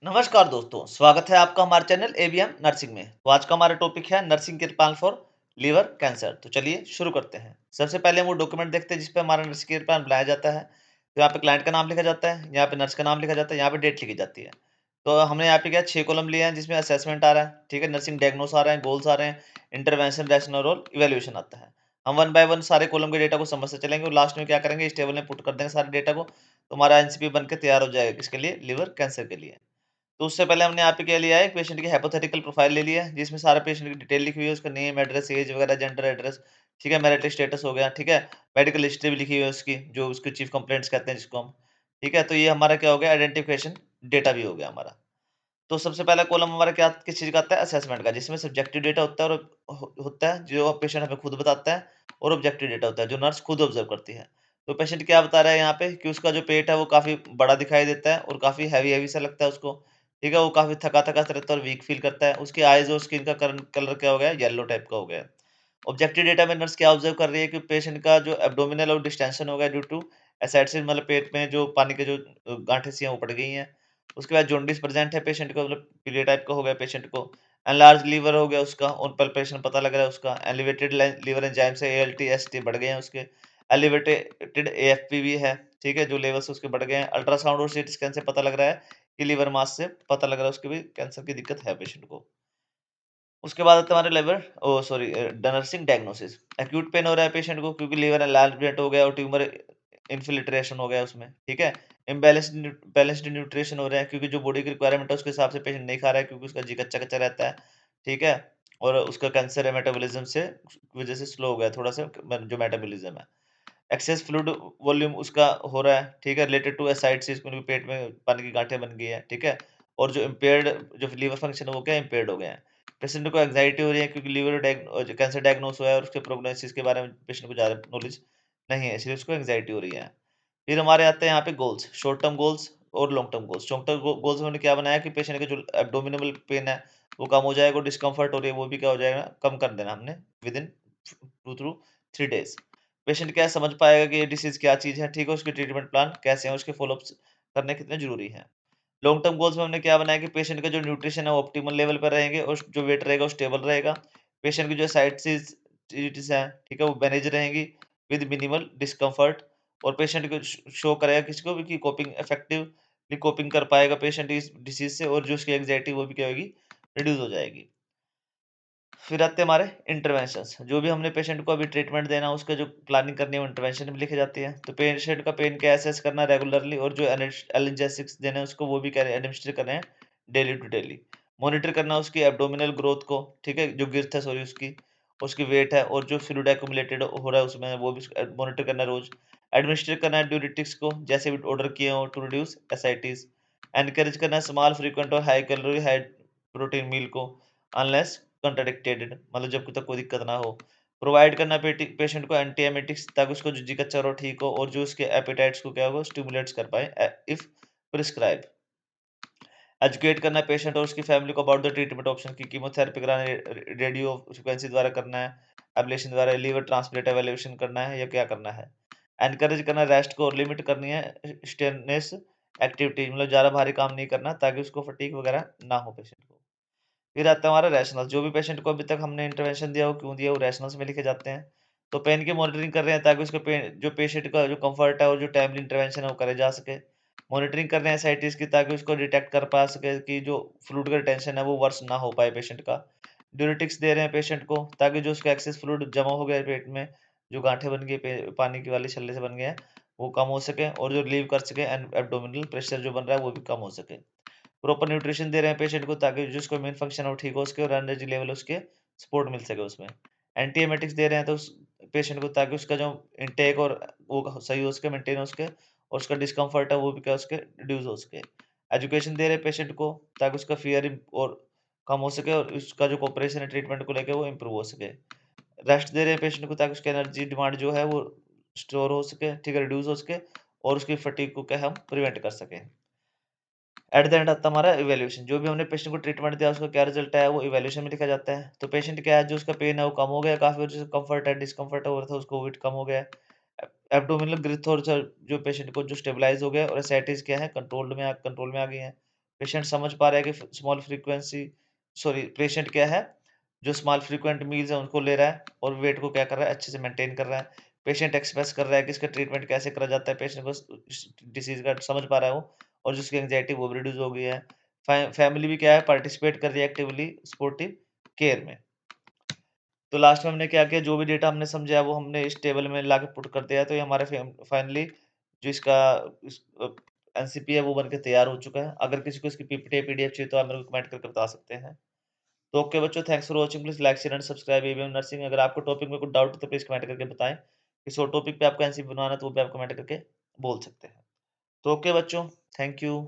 नमस्कार दोस्तों, स्वागत है आपका हमारे चैनल एबीएम नर्सिंग में। तो आज का हमारा टॉपिक है nursing care plan for liver cancer. तो चलिए शुरू करते हैं। सबसे पहले हम वो डॉक्यूमेंट देखते हैं जिस पे हमारा नर्सिंग केयर प्लान बनाया जाता है। तो यहाँ पे क्लाइंट का नाम लिखा जाता है, यहाँ पे नर्स का नाम लिखा जाता है, यहाँ पे डेट लिखी जाती है। तो हमने यहाँ पे क्या 6 कॉलम लिए हैं जिसमें असेसमेंट आ रहा है, ठीक है, नर्सिंग डायग्नोस आ रहे हैं, गोल्स आ रहे हैं, इंटरवेंशन, रैशनल और इवैल्यूएशन आता है। हम वन बाय वन सारे कॉलम के डेटा को समझते चलेंगे और लास्ट में क्या करेंगे, इस टेबल में पुट कर देंगे सारे डेटा को। तो हमारा एनसीपी बन के तैयार हो जाएगा किसके लिए, लीवर कैंसर के लिए। तो उससे पहले हमने यहाँ पे क्या लिया है, एक पेशेंट की हाइपोथेटिकल प्रोफाइल ले लिया है, जिसमें सारा पेशेंट की डिटेल लिखी हुई है, उसका नेम, एड्रेस, एज वगैरह, जेंडर, एड्रेस, ठीक है, मैरिटल स्टेटस हो गया, ठीक है, मेडिकल हिस्ट्री भी लिखी हुई है उसकी, जो उसकी चीफ कंप्लेंट्स कहते हैं जिसको हम, ठीक है। तो ये हमारा क्या हो गया, आइडेंटिफिकेशन डेटा भी हो गया हमारा। तो सबसे पहला कॉलम हमारा क्या किस चीज़ का आता है, असेसमेंट का, जिसमें सब्जेक्टिव डेटा होता है और होता है जो पेशेंट हमें खुद बताता है, और ऑब्जेक्टिव डेटा होता है जो नर्स खुद ऑब्जर्व करती है। तो पेशेंट क्या बता रहा है यहाँ पे कि उसका जो पेट है वो काफ़ी बड़ा दिखाई देता है और काफ़ी हैवी हैवी सा लगता है उसको, ठीक है, वो काफ़ी थका-थका सा रहता है और वीक फील करता है। उसकी आइज़ और स्किन का कलर क्या हो गया है, येलो टाइप का हो गया है। ऑब्जेक्टिव डेटा में नर्स क्या ऑब्जर्व कर रही है कि पेशेंट का जो एब्डोमिनल और डिस्टेंशन हो गया ड्यू टू एसाइटिस, मतलब पेट में जो पानी के जो गांठें सी हैं वो पड़ गई हैं। उसके बाद जॉन्डिस प्रेजेंट है पेशेंट को, मतलब पीलिया टाइप का हो गया पेशेंट को। एनलार्ज लीवर हो गया उसका और पल्पेशन पता लग रहा है उसका। एलिवेटेड लीवर एंजाइम से एएलटी एसटी बढ़ गए हैं उसके। एलिवेटेड एएफपी भी है, ठीक है, जो लेवल्स उसके बढ़ गए हैं। अल्ट्रासाउंड और सीटी स्कैन से पता लग रहा है कि लीवर मास से पता लग रहा है उसके भी कैंसर की दिक्कत है पेशेंट को। उसके बाद आता है हमारे liver nursing diagnosis. Acute pain हो रहा है पेशेंट को क्योंकि लीवर एनलार्जमेंट हो गया और ट्यूमर इन्फिल्ट्रेशन हो गया उसमें, ठीक है। बैलेंस्ड न्यूट्रिशन हो रहा है क्योंकि जो बॉडी की रिक्वायरमेंट है उसके हिसाब से पेशेंट नहीं खा रहा है क्योंकि उसका जी कच्चा-कच्चा रहता है, ठीक है। और उसका कैंसर है मेटाबॉलिज्म से वजह से स्लो हो गया थोड़ा-सा जो मेटाबॉलिज्म है। एक्सेस फ्लूइड वॉल्यूम उसका हो रहा है, ठीक है, रिलेटेड टू एसाइटिस, क्योंकि पेट में पानी की गांठें बन गई है, ठीक है। और जो इम्पेयर्ड जो लीवर फंक्शन है वो क्या इम्पेयर्ड हो गए हैं। पेशेंट को एंग्जायटी हो रही है क्योंकि जो कैंसर डायग्नोस हुआ है और उसके प्रोग्नोसिस के बारे में पेशेंट को ज़्यादा नॉलेज नहीं है, इसलिए उसको एंग्जायटी हो रही है। फिर हमारे आते हैं यहाँ पे गोल्स, शॉर्ट टर्म गोल्स और long term goals. Short term goals में हमने क्या बनाया कि पेशेंट का जो एब्डोमिनल पेन है वो कम हो जाएगा और डिस्कम्फर्ट हो रही है वो भी क्या हो जाएगा, कम कर देना हमने with in 2 through 3 days. Patient क्या समझ पाएगा कि ये डिसीज़ क्या चीज़ है, ठीक है, उसके ट्रीटमेंट प्लान कैसे हैं, उसके फ़ॉलो-अप्स करने कितने ज़रूरी हैं। लॉन्ग टर्म गोल्स में हमने क्या बनाया कि पेशेंट का जो न्यूट्रिशन है वो ऑप्टिमल लेवल पर रहेंगे और जो वेट रहेगा वो स्टेबल रहेगा। पेशेंट की जो साइट्स हैं, ठीक है, वो मैनेज रहेंगी विद मिनिमल डिस्कम्फर्ट। और पेशेंट को शो करेगा किसी को भी कि कोपिंग इफेक्टिवली कोपिंग कर पाएगा पेशेंट इस डिसीज़ से, और जो उसकी एंग्जायटी वो भी क्या होगी, रिड्यूस हो जाएगी। फिर आते हैं हमारे इंटरवेंशंस। जो भी हमने पेशेंट को अभी ट्रीटमेंट देना है उसका जो प्लानिंग करनी है वो इंटरवेंशन में लिखी जाती है। तो पेशेंट का पेन क्या असेस करना है रेगुलरली, और जो एनाल्जेसिक्स देने हैं उसको वो भी क्या एडमिनिस्टर करने हैं डेली टू डेली। मॉनिटर करना है उसकी एब्डोमिनल ग्रोथ को, ठीक है, जो गिर्थ है सॉरी उसकी वेट है और जो फ्लूइड एक्युमुलेटेड हो रहा है उसमें वो भी मॉनिटर करना है रोज। एडमिनिस्टर करना है ड्यूरेटिक्स को जैसे भी ऑर्डर किए हो टू रिड्यूस एसाइटिस। एनकरेज करना है स्मॉल फ्रीक्वेंट और high calorie high protein meal को अनलेस कॉन्ट्राडिक्टेड, मतलब जब तक कोई दिक्कत ना हो। प्रोवाइड करना पेशेंट को एंटी एमेटिक्स ताकि उसको जो जी का चरो ठीक हो और जो उसके एपेटाइट्स को क्या हो स्टिमुलेट्स कर पाए इफ प्रिस्क्राइब। एजुकेट करना है पेशेंट और उसकी फैमिली को अबाउट द ट्रीटमेंट ऑप्शन की, कीमोथेरेपी कराना है, रेडियो फ्रिक्वेंसी द्वारा करना है, एब्लेशन द्वारा, लीवर ट्रांसप्लांट एवेल्यूशन करना है या क्या करना है। एनकरेज करना रेस्ट को और लिमिट करनी है स्टेननेस एक्टिविटीज, मतलब ज़्यादा भारी काम नहीं करना ताकि उसको फटीग वगैरह ना हो पेशेंट को। फिर आता है हमारा रैशनल। जो भी पेशेंट को अभी तक हमने इंटरवेंशन दिया हो क्यों दिया वो रैशनल्स में लिखे जाते हैं। तो पेन की मॉनिटरिंग कर रहे हैं ताकि उसका पेन जो पेशेंट का जो कंफर्ट है और जो टाइमली इंटरवेंशन है वो करे जा सके। मॉनिटरिंग कर रहे हैं एसआईटीज की ताकि उसको डिटेक्ट कर पा सके कि जो फ्लूइड का रिटेंशन है वो वर्स ना हो पाए पेशेंट का। ड्यूरेटिक्स दे रहे हैं पेशेंट को ताकि जो उसका एक्सेस फ्लूइड जमा हो गया है पेट में, जो गांठें बन गई पानी की वाली छल्ले से बन गए हैं, वो कम हो सके और जो लीव कर सके एंड एब्डोमिनल प्रेशर जो बन रहा है वो भी कम हो सके। प्रॉपर न्यूट्रिशन दे रहे हैं पेशेंट को ताकि जो उसका मेन फंक्शन है वो ठीक हो सके और एनर्जी लेवल उसके सपोर्ट मिल सके उसमें। एंटीएमेटिक्स दे रहे हैं तो उस पेशेंट को ताकि उसका जो इनटेक और वो सही हो सके, मेंटेन हो सके, और उसका डिस्कम्फर्ट है वो भी क्या उसके रिड्यूस हो सके। एजुकेशन दे रहे हैं पेशेंट को ताकि उसका फियर और कम हो सके और उसका जो कोऑपरेशन है ट्रीटमेंट को लेके वो इम्प्रूव हो सके। रेस्ट दे रहे हैं पेशेंट को ताकि उसकी एनर्जी डिमांड जो है वो स्टोर हो सके, ठीक है, रिड्यूस हो सके, और उसकी फटीग को क्या हम प्रिवेंट कर सकें। एट द एंड आता है हमारा इवैल्यूएशन। जो भी हमने पेशेंट को ट्रीटमेंट दिया उसका क्या रिजल्ट आया वो इवैल्यूएशन में लिखा जाता है। तो पेशेंट क्या है जो उसका पेन है वो कम हो गया काफी, और जो कंफर्ट है डिस्कम्फर्ट हो रहा था उसको वेट कम हो गया है। एब्डोमिनल ग्रोथ और जो पेशेंट को जो स्टेबलाइज हो गया और एसाइटिस क्या है कंट्रोल में आ गई है। पेशेंट समझ पा रहा है कि स्मॉल फ्रीक्वेंसी पेशेंट क्या है, जो स्मॉल फ्रीक्वेंट मील्स है उनको ले रहा है और वेट को क्या कर रहा है, अच्छे से मेंटेन कर रहा है। पेशेंट एक्सप्रेस कर रहा है कि इसका ट्रीटमेंट कैसे करा जाता है, पेशेंट को डिसीज का समझ पा रहा है वो, और जिसकी एंग्जाइटी वो भी रिड्यूस हो गई है। फैमिली भी क्या है, पार्टिसिपेट कर रही है एक्टिवली सपोर्टिव केयर में। तो लास्ट में हमने क्या किया, जो भी डेटा हमने समझा है वो हमने इस टेबल में लाके पुट कर दिया है, तो ये हमारे फाइनली जो इसका एनसीपी है वो बनके तैयार हो चुका है। अगर किसी को इसकी पीपीटी पीडीएफ चाहिए तो आप मेरे को कमेंट करके बता सकते हैं। तो ओके बच्चों, thanks for watching, please like share and subscribe ABM nursing. अगर आपको टॉपिक में कुछ डाउट है तो प्लीज कमेंट करके बताएं, किसी और टॉपिक पे आपको एनसीपी बनवाना है तो वो भी आप कमेंट करके बोल सकते हैं। तो ओके बच्चों, थैंक यू।